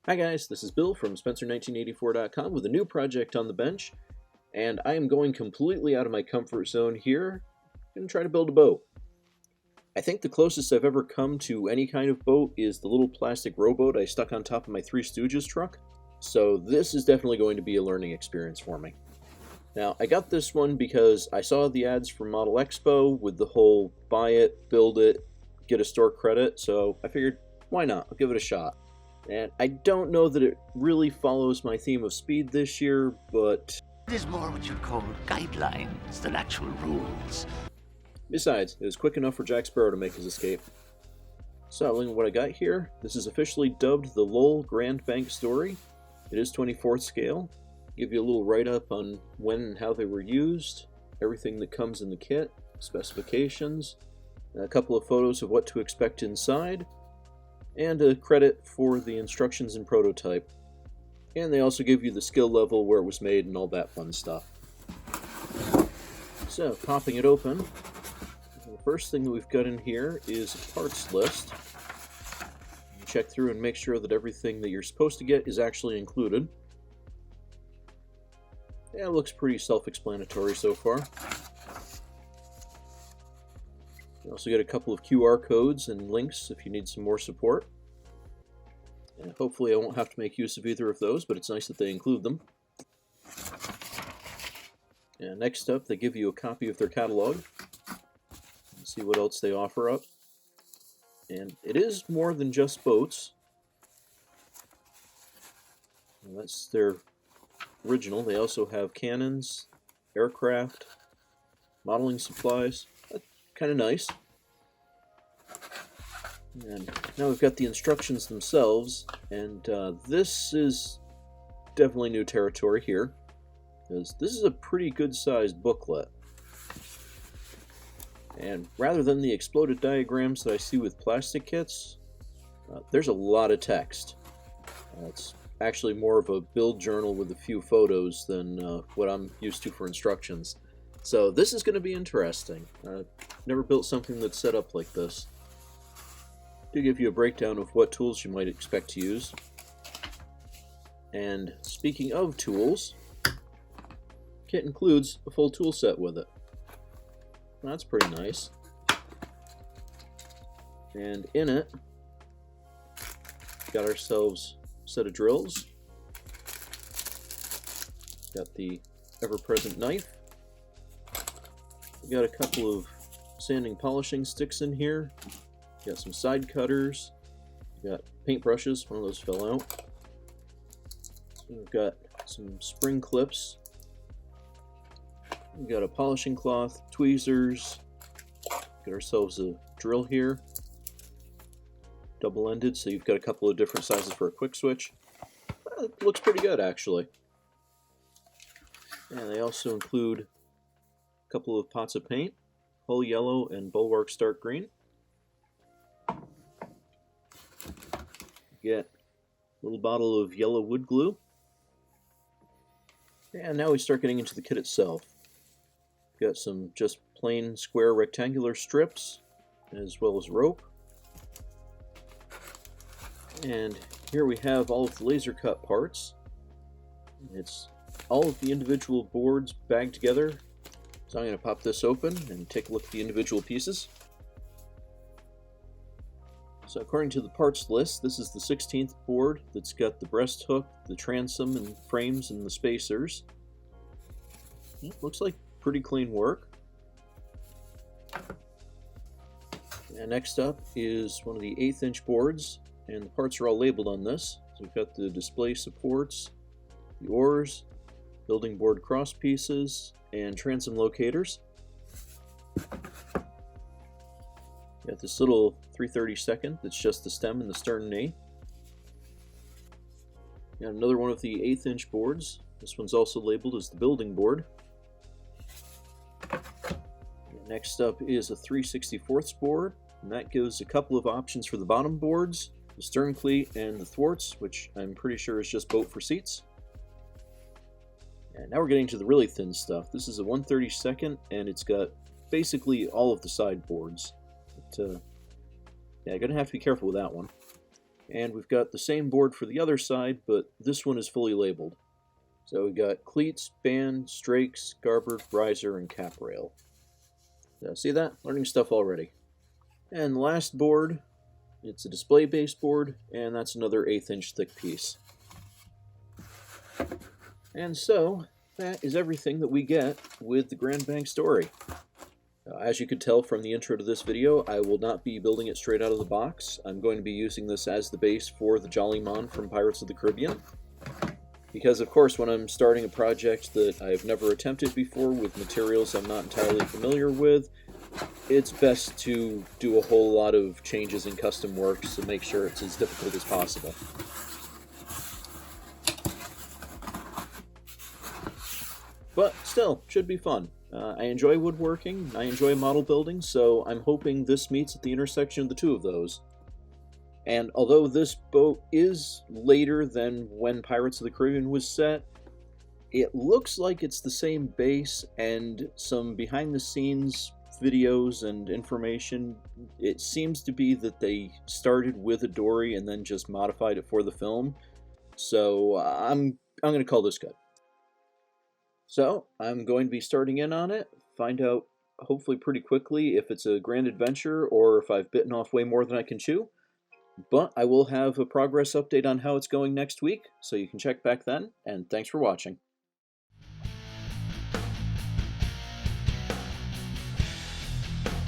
Hi guys, this is Bill from Spencer1984.com with a new project on the bench, and I am going completely out of my comfort zone here and try to build a boat. I think the closest I've ever come to any kind of boat is the little plastic rowboat I stuck on top of my Three Stooges truck, so this is definitely going to be a learning experience for me. Now, I got this one because I saw the ads from Model Expo with the whole buy it, build it, get a store credit, so I figured, why not? I'll give it a shot. And I don't know that it really follows my theme of speed this year, but It is more what you'd call guidelines than actual rules. besides, it was quick enough for Jack Sparrow to make his escape. So, looking at what I got here, this is officially dubbed the Lowell Grand Bank Story. It is 24th scale. Give you a little write-up on when and how they were used, everything that comes in the kit, specifications, a couple of photos of what to expect inside, and a credit for the instructions and prototype. And they also give you the skill level, where it was made, and all that fun stuff. So, popping it open, the first thing that we've got in here is a parts list. You check through and make sure that everything that you're supposed to get is actually included. Yeah, it looks pretty self-explanatory so far. You also get a couple of QR codes and links if you need some more support. And hopefully I won't have to make use of either of those, but it's nice that they include them. And next up, they give you a copy of their catalog. Let's see what else they offer up. And it is more than just boats. And that's their original. They also have cannons, aircraft, modeling supplies. That's kind of nice. And now we've got the instructions themselves, and this is definitely new territory here, because this is a pretty good-sized booklet. And rather than the exploded diagrams that I see with plastic kits, there's a lot of text. It's actually more of a build journal with a few photos than what I'm used to for instructions. So this is going to be interesting. Never built something that's set up like this. To give you a breakdown of what tools you might expect to use. And speaking of tools, kit includes a full tool set with it. That's pretty nice. And in it, got ourselves a set of drills. Got the ever-present knife. We got a couple of sanding polishing sticks in here. Got some side cutters, got paint brushes, one of those fell out. We've got some spring clips. We've got a polishing cloth, tweezers. Got ourselves a drill here. Double-ended, so you've got a couple of different sizes for a quick switch. It looks pretty good, actually. And they also include a couple of pots of paint, Hull Yellow and Bulwark Stark Green. Get a little bottle of yellow wood glue. And now we start getting into the kit itself. Got some just plain square rectangular strips, as well as rope. And here we have all of the laser cut parts. It's all of the individual boards bagged together. So I'm going to pop this open and take a look at the individual pieces. So according to the parts list, this is the 16th board that's got the breast hook, the transom and frames and the spacers. It looks like pretty clean work. And next up is one of the 1/8 inch boards, and the parts are all labeled on this. So we've got the display supports, the oars, building board cross pieces, and transom locators. Got this little 3/32 that's just the stem and the stern knee. Got another one of the 1/8 inch boards. This one's also labeled as the building board. And next up is a 3/64 board, and that gives a couple of options for the bottom boards, the stern cleat and the thwarts, which I'm pretty sure is just boat for seats. And now we're getting to the really thin stuff. This is a 1/32, and it's got basically all of the side boards. But, yeah, gonna have to be careful with that one. And we've got the same board for the other side, but this one is fully labeled. So we got cleats, band, strakes, garboard, riser, and cap rail. See that? Learning stuff already. And last board, it's a display base board, and that's another 1/8 inch thick piece. And so, that is everything that we get with the Grand Bank Story. As you could tell from the intro to this video, I will not be building it straight out of the box. I'm going to be using this as the base for the Jolly Mon from Pirates of the Caribbean. Because, of course, when I'm starting a project that I've never attempted before with materials I'm not entirely familiar with, it's best to do a whole lot of changes in custom works to make sure it's as difficult as possible. But still, should be fun. I enjoy woodworking, I enjoy model building, so I'm hoping this meets at the intersection of the two of those. And although this boat is later than when Pirates of the Caribbean was set, it looks like it's the same base, and some behind-the-scenes videos and information, it seems to be that they started with a dory and then just modified it for the film. So I'm going to call this good. So I'm going to be starting in on it, find out hopefully pretty quickly if it's a grand adventure or if I've bitten off way more than I can chew. But I will have a progress update on how it's going next week, so you can check back then, and thanks for watching.